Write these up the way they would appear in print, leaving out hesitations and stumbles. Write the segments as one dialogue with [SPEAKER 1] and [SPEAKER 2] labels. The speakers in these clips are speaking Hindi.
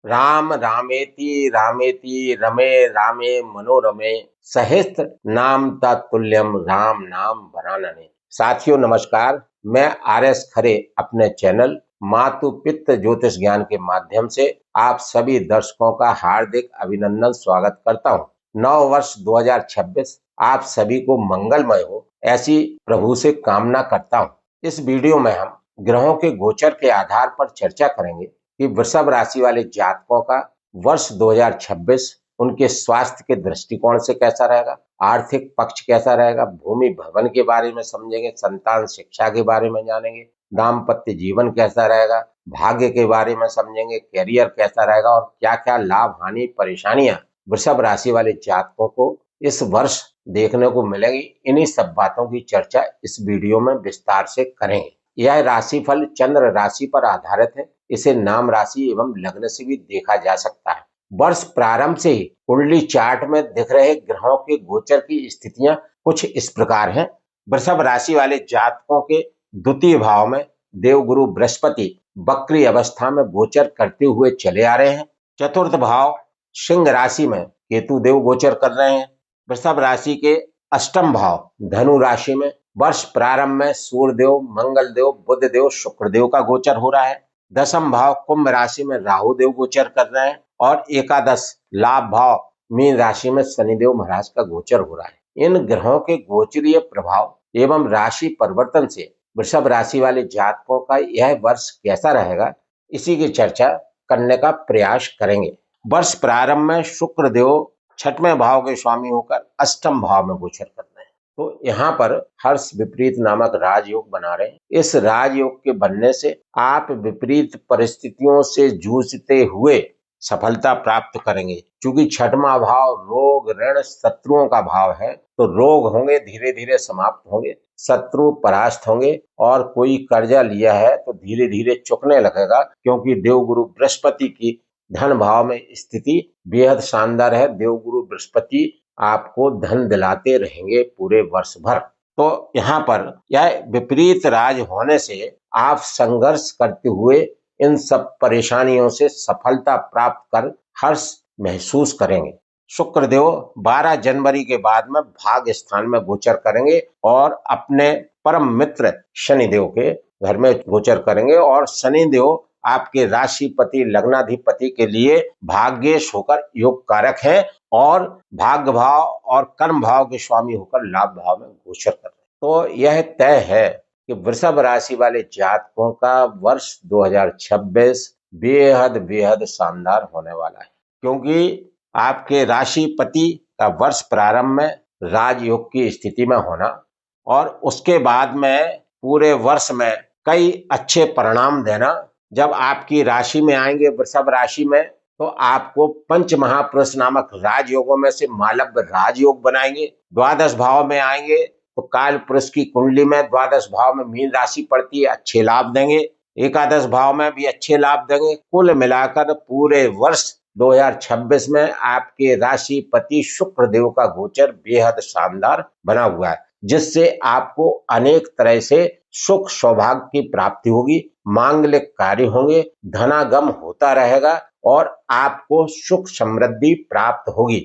[SPEAKER 1] राम रामेति रामेति रमे रामे मनोरमे सहस्त्र नाम तत्तुल्यम राम नाम वरानने। साथियों नमस्कार, मैं आर.एस. खरे अपने चैनल मातु पित्त ज्योतिष ज्ञान के माध्यम से आप सभी दर्शकों का हार्दिक अभिनंदन स्वागत करता हूं। नव वर्ष 2026 आप सभी को मंगलमय हो, ऐसी प्रभु से कामना करता हूं। इस वीडियो में हम ग्रहों के गोचर के आधार पर चर्चा करेंगे कि वृषभ राशि वाले जातकों का वर्ष 2026 उनके स्वास्थ्य के दृष्टिकोण से कैसा रहेगा, आर्थिक पक्ष कैसा रहेगा, भूमि भवन के बारे में समझेंगे, संतान शिक्षा के बारे में जानेंगे, दाम्पत्य जीवन कैसा रहेगा, भाग्य के बारे में समझेंगे, करियर कैसा रहेगा और क्या क्या लाभ हानि परेशानियां वृषभ राशि वाले जातकों को इस वर्ष देखने को मिलेगी। इन्हीं सब बातों की चर्चा इस वीडियो में विस्तार से करेंगे। यह राशिफल चंद्र राशि पर आधारित है। इसे नाम राशि एवं लग्न से भी देखा जा सकता है। वर्ष प्रारंभ से ही कुंडली चार्ट में दिख रहे ग्रहों के गोचर की स्थितियां कुछ इस प्रकार हैं। वृषभ राशि वाले जातकों के द्वितीय भाव में देवगुरु बृहस्पति वक्री अवस्था में गोचर करते हुए चले आ रहे हैं। चतुर्थ भाव सिंह राशि में केतु देव गोचर कर रहे हैं। वृषभ राशि के अष्टम भाव धनु राशि में वर्ष प्रारंभ में सूर्य देव, मंगल देव, बुध देव, शुक्र देव का गोचर हो रहा है। दशम भाव कुंभ राशि में राहु देव गोचर कर रहे हैं और एकादश लाभ भाव मीन राशि में शनिदेव महाराज का गोचर हो रहा है। इन ग्रहों के गोचरीय प्रभाव एवं राशि परिवर्तन से वृषभ राशि वाले जातकों का यह वर्ष कैसा रहेगा, इसी की चर्चा करने का प्रयास करेंगे। वर्ष प्रारंभ में शुक्र देव छठवें भाव के स्वामी होकर अष्टम भाव में गोचर कर रहे हैं, तो यहाँ पर हर्ष विपरीत नामक राजयोग बना रहे हैं। इस राजयोग के बनने से आप विपरीत परिस्थितियों से जूझते हुए सफलता प्राप्त करेंगे। क्योंकि छठवां भाव रोग ऋण शत्रुओं का भाव है, तो रोग होंगे धीरे धीरे समाप्त होंगे, शत्रु परास्त होंगे और कोई कर्जा लिया है तो धीरे धीरे चुकने लगेगा। क्योंकि देवगुरु बृहस्पति की धन भाव में स्थिति बेहद शानदार है। देवगुरु बृहस्पति आपको धन दिलाते रहेंगे पूरे वर्ष भर। तो यहाँ पर यह विपरीत राज होने से आप संघर्ष करते हुए इन सब परेशानियों से सफलता प्राप्त कर हर्ष महसूस करेंगे। शुक्र देव 12 जनवरी के बाद में भाग्य स्थान में गोचर करेंगे और अपने परम मित्र शनिदेव के घर में गोचर करेंगे और शनिदेव आपके राशिपति लग्नाधिपति के लिए भाग्येश होकर योग कारक है और भाग्य भाव और कर्म भाव के स्वामी होकर लाभ भाव में गोचर कर रहे हैं। तो यह तय है कि वृषभ राशि वाले जातकों का वर्ष 2026 बेहद बेहद शानदार होने वाला है। क्योंकि आपके राशिपति का वर्ष प्रारंभ में राजयोग की स्थिति में होना और उसके बाद में पूरे वर्ष में कई अच्छे परिणाम देना। जब आपकी राशि में आएंगे वृषभ राशि में, तो आपको पंच महापुरुष नामक राजयोगों में से मालव्य राजयोग बनाएंगे। द्वादश भाव में आएंगे तो काल पुरुष की कुंडली में द्वादश भाव में मीन राशि पड़ती है, अच्छे लाभ देंगे। एकादश भाव में भी अच्छे लाभ देंगे। कुल मिलाकर पूरे वर्ष 2026 में आपके राशिपति शुक्र देव का गोचर बेहद शानदार बना हुआ है, जिससे आपको अनेक तरह से सुख सौभाग्य की प्राप्ति होगी, मांगलिक कार्य होंगे, धनागम होता रहेगा और आपको सुख समृद्धि प्राप्त होगी।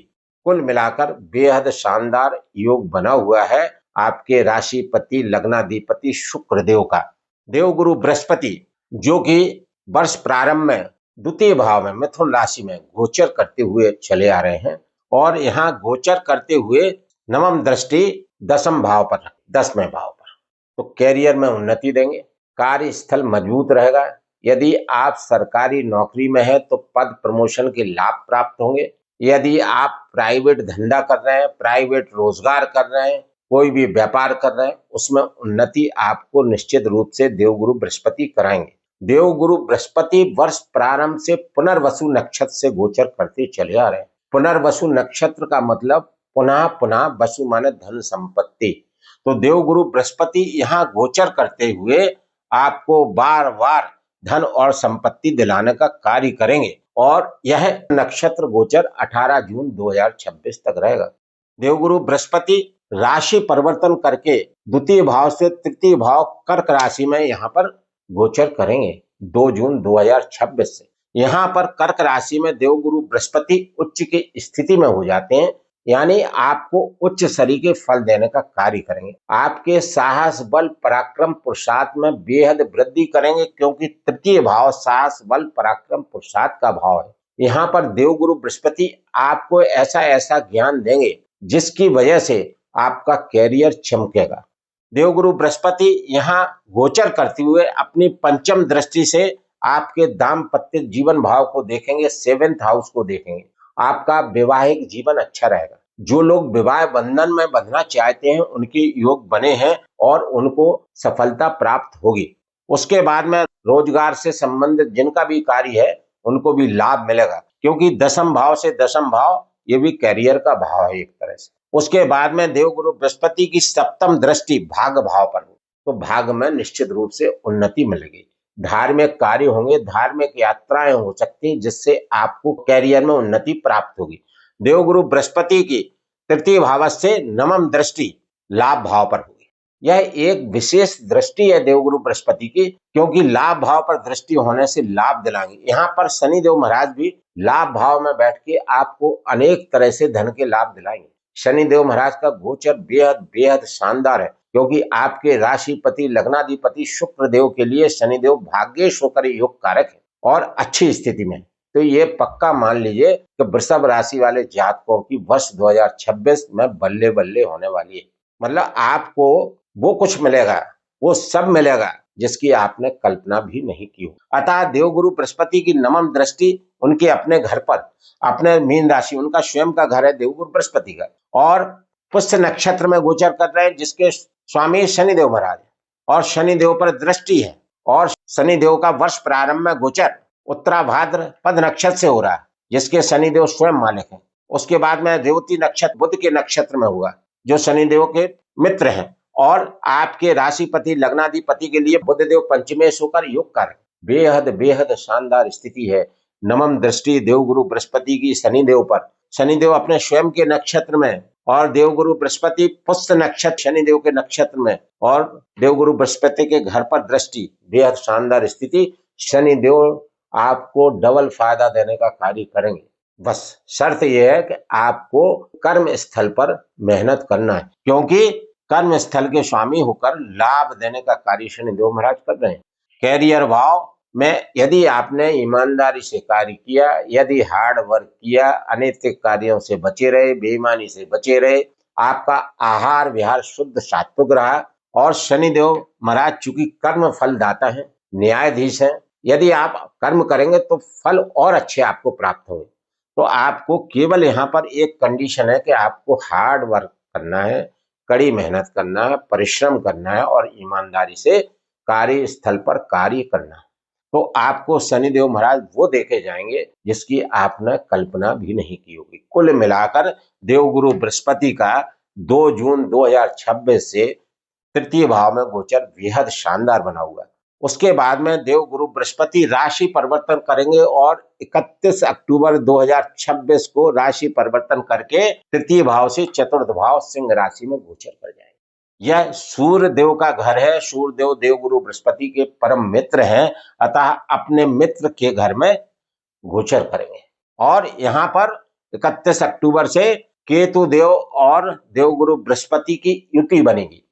[SPEAKER 1] कुल मिलाकर बेहद शानदार योग बना हुआ है आपके राशिपति लग्नाधिपति शुक्र देव का। देवगुरु बृहस्पति जो कि वर्ष प्रारंभ में द्वितीय भाव में मिथुन राशि में गोचर करते हुए चले आ रहे हैं और यहाँ गोचर करते हुए नवम दृष्टि दसम भाव पर, 10वें भाव पर, तो कैरियर में उन्नति देंगे, कार्यस्थल मजबूत रहेगा। यदि आप सरकारी नौकरी में हैं तो पद प्रमोशन के लाभ प्राप्त होंगे। यदि आप प्राइवेट धंधा कर रहे हैं, प्राइवेट रोजगार कर रहे हैं, कोई भी व्यापार कर रहे हैं, उसमें उन्नति आपको निश्चित रूप से देवगुरु बृहस्पति कराएंगे। देवगुरु बृहस्पति वर्ष प्रारंभ से पुनर्वसु नक्षत्र से गोचर करते चले आ रहे हैं। पुनर्वसु नक्षत्र का मतलब पुनः पुनः, वसु माने धन संपत्ति। तो देवगुरु बृहस्पति यहाँ गोचर करते हुए आपको बार बार धन और संपत्ति दिलाने का कार्य करेंगे और यह नक्षत्र गोचर 18 जून 2026 तक रहेगा। देवगुरु बृहस्पति राशि परिवर्तन करके द्वितीय भाव से तृतीय भाव कर्क राशि में यहाँ पर गोचर करेंगे 2 जून 2026 से। यहाँ पर कर्क राशि में देवगुरु बृहस्पति उच्च की स्थिति में हो जाते हैं, यानी आपको उच्च शरीर के फल देने का कार्य करेंगे। आपके साहस बल पराक्रम पुरुषार्थ में बेहद वृद्धि करेंगे, क्योंकि तृतीय भाव साहस बल पराक्रम पुरुषार्थ का भाव है। यहाँ पर देवगुरु बृहस्पति आपको ऐसा ऐसा ज्ञान देंगे जिसकी वजह से आपका कैरियर चमकेगा। देवगुरु बृहस्पति यहाँ गोचर करते हुए अपनी पंचम दृष्टि से आपके दाम्पत्य जीवन भाव को देखेंगे, 7th हाउस को देखेंगे। आपका वैवाहिक जीवन अच्छा रहेगा। जो लोग विवाह बंधन में बंधना चाहते हैं उनके योग बने हैं और उनको सफलता प्राप्त होगी। उसके बाद में रोजगार से संबंधित जिनका भी कार्य है उनको भी लाभ मिलेगा, क्योंकि दशम भाव से दशम भाव ये भी कैरियर का भाव है एक तरह से। उसके बाद में देवगुरु बृहस्पति की सप्तम दृष्टि भाग भाव पर हो, तो भाग में निश्चित रूप से उन्नति मिलेगी। धार्मिक कार्य होंगे, धार्मिक यात्राएं हो सकती हैं, जिससे आपको कैरियर में उन्नति प्राप्त होगी। देवगुरु बृहस्पति की तृतीय भाव से नवम दृष्टि लाभ भाव पर होगी। यह एक विशेष दृष्टि है देवगुरु बृहस्पति की, क्योंकि लाभ भाव पर दृष्टि होने से लाभ दिलाएंगे। यहाँ पर शनिदेव महाराज भी लाभ भाव में बैठ के आपको अनेक तरह से धन के लाभ दिलाएंगे। शनिदेव महाराज का गोचर बेहद बेहद शानदार है, क्योंकि आपके राशिपति लग्नाधिपति शुक्र देव के लिए शनिदेव भाग्येश होकर योग कारक है और अच्छी स्थिति में। तो ये पक्का मान लीजिए कि वृषभ राशि वाले जातकों की वर्ष 2026 में बल्ले बल्ले होने वाली है। मतलब आपको वो कुछ मिलेगा, वो सब मिलेगा जिसकी आपने कल्पना भी नहीं की हो। अतः देवगुरु बृहस्पति की नवम दृष्टि उनके अपने घर पर, अपने मीन राशि, उनका स्वयं का घर है देवगुरु बृहस्पति का, और पुष्य नक्षत्र में गोचर कर रहे हैं, जिसके स्वामी शनिदेव महाराज है और शनिदेव पर दृष्टि है। और शनिदेव का वर्ष प्रारंभ में गोचर उत्तराभाद्र पद नक्षत्र से हो रहा है, जिसके शनिदेव स्वयं मालिक है। उसके बाद में रेवती नक्षत्र बुध के नक्षत्र में हुआ, जो शनिदेव के मित्र हैं, और आपके राशिपति लग्नाधिपति के लिए बुधदेव पंचमेश होकर योग कारक। बेहद बेहद शानदार स्थिति है। नवम दृष्टि देवगुरु बृहस्पति की शनिदेव पर, शनिदेव अपने स्वयं के नक्षत्र में, और देवगुरु बृहस्पति पुष्य नक्षत्र शनिदेव के नक्षत्र में, और देवगुरु बृहस्पति के घर पर दृष्टि, बेहद शानदार स्थिति। शनिदेव आपको डबल फायदा देने का कार्य करेंगे। बस शर्त यह है कि आपको कर्म स्थल पर मेहनत करना है, क्योंकि कर्म स्थल के स्वामी होकर लाभ देने का कार्य शनिदेव महाराज कर रहे हैं। कैरियर भाव में यदि आपने ईमानदारी से कार्य किया, यदि हार्ड वर्क किया, अनैतिक कार्यों से बचे रहे, बेईमानी से बचे रहे, आपका आहार विहार शुद्ध सात्विक रहा, और शनिदेव महाराज चूंकि कर्म फल दाता है, न्यायाधीश है, यदि आप कर्म करेंगे तो फल और अच्छे आपको प्राप्त होंगे। तो आपको केवल यहाँ पर एक कंडीशन है कि आपको हार्ड वर्क करना है, कड़ी मेहनत करना है, परिश्रम करना है और ईमानदारी से कार्य स्थल पर कार्य करना है। तो आपको शनिदेव महाराज वो देखे जाएंगे जिसकी आपने कल्पना भी नहीं की होगी। कुल मिलाकर देवगुरु बृहस्पति का 2 जून 2026 से तृतीय भाव में गोचर बेहद शानदार बना हुआ है। उसके बाद में देवगुरु बृहस्पति राशि परिवर्तन करेंगे और 31 अक्टूबर 2026 को राशि परिवर्तन करके तृतीय भाव से चतुर्थ भाव सिंह राशि में गोचर कर जाएंगे। यह सूर्य देव का घर है। सूर्य देव देवगुरु बृहस्पति के परम मित्र हैं, अतः अपने मित्र के घर में गोचर करेंगे। और यहाँ पर 31 अक्टूबर से केतु देव और देवगुरु बृहस्पति की युति बनेगी।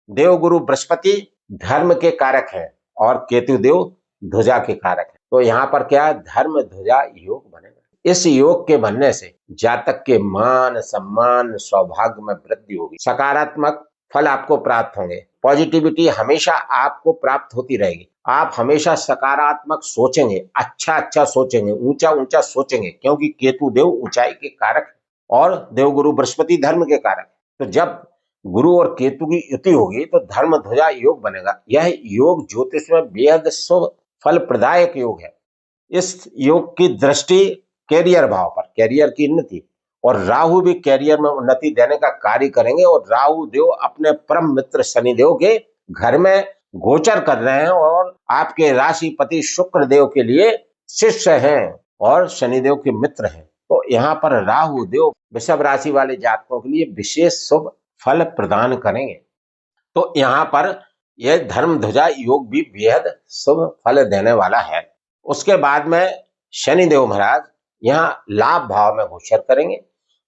[SPEAKER 1] देवगुरु बृहस्पति धर्म के कारक है और केतु देव ध्वजा के कारक है। तो यहाँ पर क्या धर्म ध्वजा योग बनेगा। इस योग के बनने से जातक के मान सम्मान सौभाग्य में वृद्धि होगी, सकारात्मक फल आपको प्राप्त होंगे, पॉजिटिविटी हमेशा आपको प्राप्त होती रहेगी। आप हमेशा सकारात्मक सोचेंगे, अच्छा अच्छा सोचेंगे, ऊंचा ऊंचा सोचेंगे, क्योंकि केतु देव ऊंचाई के कारक है और देवगुरु बृहस्पति धर्म के कारक है। तो जब गुरु और केतु की युति होगी तो धर्म ध्वजा योग बनेगा। यह योग ज्योतिष में बेहद शुभ फल प्रदायक योग है। इस योग की दृष्टि कैरियर भाव पर, कैरियर की उन्नति, और राहु भी कैरियर में उन्नति देने का कार्य करेंगे। और राहु देव अपने परम मित्र शनिदेव के घर में गोचर कर रहे हैं और आपके राशिपति शुक्र देव के लिए शिष्य हैं और शनिदेव के मित्र हैं। तो यहाँ पर राहु देव वृषभ राशि वाले जातकों के लिए विशेष शुभ फल प्रदान करेंगे। तो यहाँ पर यह धर्म ध्वजा योग भी बेहद शुभ फल देने वाला है। उसके बाद में शनिदेव महाराज यहाँ लाभ भाव में गोचर करेंगे।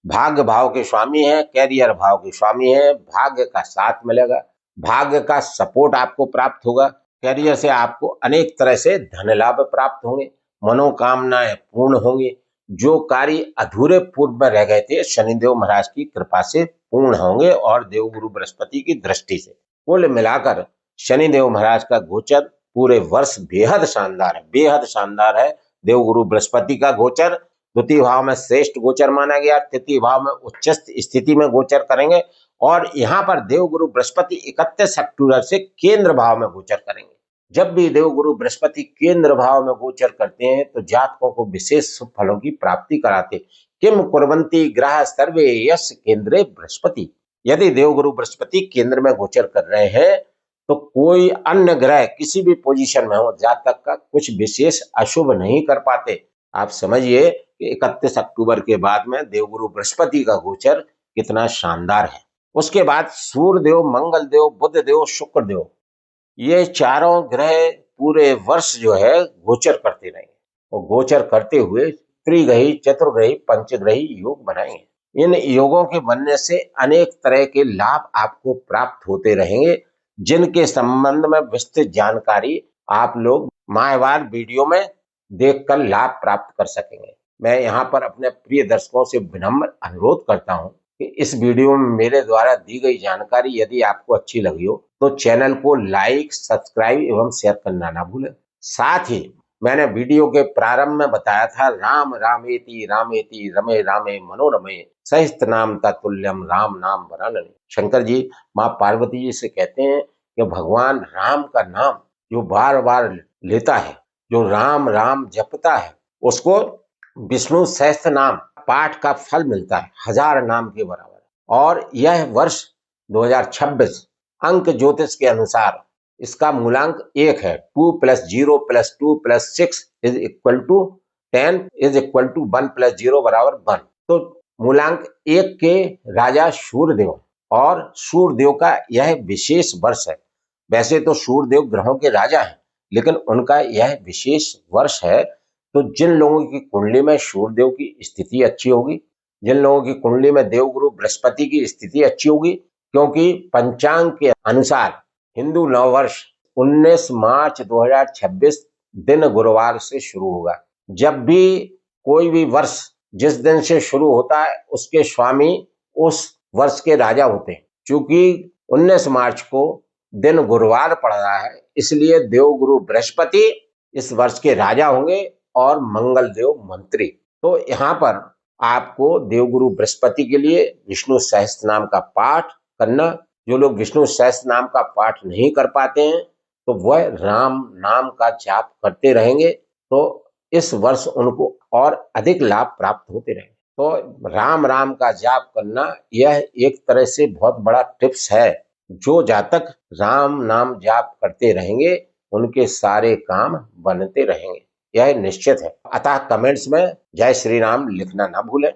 [SPEAKER 1] भाग्य भाव के स्वामी हैं, कैरियर भाव के स्वामी हैं, भाग्य का साथ मिलेगा, भाग्य का सपोर्ट आपको प्राप्त होगा, कैरियर से आपको अनेक तरह से धन लाभ प्राप्त होंगे, मनोकामनाएं पूर्ण होंगी, जो कार्य अधूरे पूर्व में रह गए थे शनिदेव महाराज की कृपा से पूर्ण होंगे और देवगुरु बृहस्पति की दृष्टि से। कुल मिलाकर शनिदेव महाराज का गोचर पूरे वर्ष बेहद शानदार है, बेहद शानदार है। देवगुरु बृहस्पति का गोचर द्वितीय भाव में श्रेष्ठ गोचर माना गया, तृतीय भाव में उच्चस्थ स्थिति में गोचर करेंगे और यहाँ पर देवगुरु बृहस्पति 31 अक्टूबर से केंद्र भाव में गोचर करेंगे। जब भी देवगुरु बृहस्पति केंद्र भाव में गोचर करते हैं तो जातकों को विशेष शुभ फलों की प्राप्ति कराते। किम कुर्वन्ति ग्रह सर्वे यश केंद्रे बृहस्पति। यदि देवगुरु बृहस्पति केंद्र में गोचर कर रहे हैं तो कोई अन्य ग्रह किसी भी पोजीशन में हो जातक का कुछ विशेष अशुभ नहीं कर पाते। आप समझिए कि 31 अक्टूबर के बाद में देवगुरु बृहस्पति का गोचर कितना शानदार है। उसके बाद सूर्य देव, मंगल देव, बुध देव, शुक्र देव, ये चारों ग्रह पूरे वर्ष जो है गोचर करते रहेंगे और गोचर करते हुए त्रिग्रही, चतुर्ग्रही, पंचग्रही योग बनाएंगे। इन योगों के बनने से अनेक तरह के लाभ आपको प्राप्त होते रहेंगे, जिनके संबंध में विस्तृत जानकारी आप लोग माहवार वीडियो में देखकर लाभ प्राप्त कर सकेंगे। मैं यहाँ पर अपने प्रिय दर्शकों से विनम्र अनुरोध करता हूँ कि इस वीडियो में मेरे द्वारा दी गई जानकारी यदि आपको अच्छी लगी हो तो चैनल को लाइक, सब्सक्राइब एवं शेयर करना ना भूलें। साथ ही मैंने वीडियो के प्रारंभ में बताया था राम रामेति रामेति रमे रामे मनोरमे सहस्त्रनाम तत्तुल्यम राम नाम वरानने। शंकर जी माँ पार्वती जी से कहते हैं कि भगवान राम का नाम जो बार बार लेता है, जो राम राम जपता है, उसको विष्णु सहस्त्र नाम पाठ का फल मिलता है 1000 नाम के बराबर। और यह वर्ष 2026 अंक ज्योतिष के अनुसार इसका मूलांक 1 है। 2 + 0 + 2 + 6 = 10 = 1 + 0 = 1। तो मूलांक 1 के राजा सूर्यदेव और सूर्यदेव का यह विशेष वर्ष है। वैसे तो सूर्यदेव ग्रहों के राजा हैं, लेकिन उनका यह विशेष वर्ष है। तो जिन लोगों की कुंडली में सूर्यदेव की स्थिति अच्छी होगी, जिन लोगों की कुंडली में देवगुरु बृहस्पति की स्थिति अच्छी होगी, क्योंकि पंचांग के अनुसार हिंदू नववर्ष 19 मार्च 2026 दिन गुरुवार से शुरू होगा। जब भी कोई भी वर्ष जिस दिन से शुरू होता है उसके स्वामी उस वर्ष के राजा होते हैं। चूंकि 19 मार्च को दिन गुरुवार पड़ रहा है, इसलिए देवगुरु बृहस्पति इस वर्ष के राजा होंगे और मंगल देव मंत्री। तो यहाँ पर आपको देवगुरु बृहस्पति के लिए विष्णु सहस्त्र नाम का पाठ करना। जो लोग विष्णु सहस्त्र नाम का पाठ नहीं कर पाते हैं तो वह राम नाम का जाप करते रहेंगे तो इस वर्ष उनको और अधिक लाभ प्राप्त होते रहेंगे। तो राम राम का जाप करना यह एक तरह से बहुत बड़ा टिप्स है। जो जातक राम नाम जाप करते रहेंगे उनके सारे काम बनते रहेंगे, यह निश्चित है। अतः कमेंट्स में जय श्री राम लिखना ना भूलें।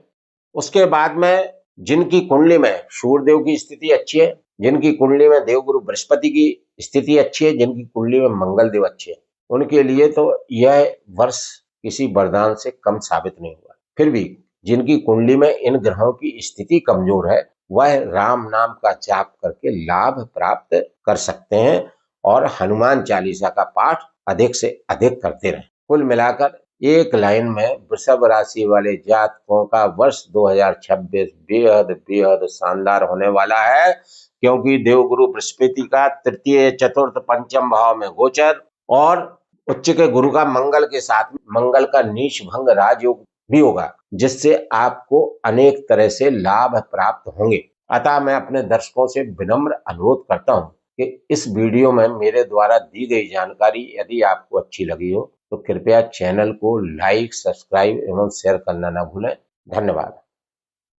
[SPEAKER 1] उसके बाद में जिनकी कुंडली में सूर्यदेव की स्थिति अच्छी है, जिनकी कुंडली में देवगुरु बृहस्पति की स्थिति अच्छी है, जिनकी कुंडली में मंगल देव अच्छे हैं, उनके लिए तो यह वर्ष किसी वरदान से कम साबित नहीं हुआ। फिर भी जिनकी कुंडली में इन ग्रहों की स्थिति कमजोर है वह राम नाम का जाप करके लाभ प्राप्त कर सकते हैं और हनुमान चालीसा का पाठ अधिक से अधिक करते रहें। कुल मिलाकर एक लाइन में वृषभ राशि वाले जातकों का वर्ष 2026 बेहद बेहद शानदार होने वाला है, क्योंकि देवगुरु बृहस्पति का तृतीय, चतुर्थ, पंचम भाव में गोचर और उच्च के गुरु का मंगल के साथ मंगल का नीच भंग राजयोग भी होगा, जिससे आपको अनेक तरह से लाभ प्राप्त होंगे। अतः मैं अपने दर्शकों से विनम्र अनुरोध करता हूं कि इस वीडियो में मेरे द्वारा दी गई जानकारी यदि आपको अच्छी लगी हो तो कृपया चैनल को लाइक, सब्सक्राइब एवं शेयर करना ना भूलें। धन्यवाद।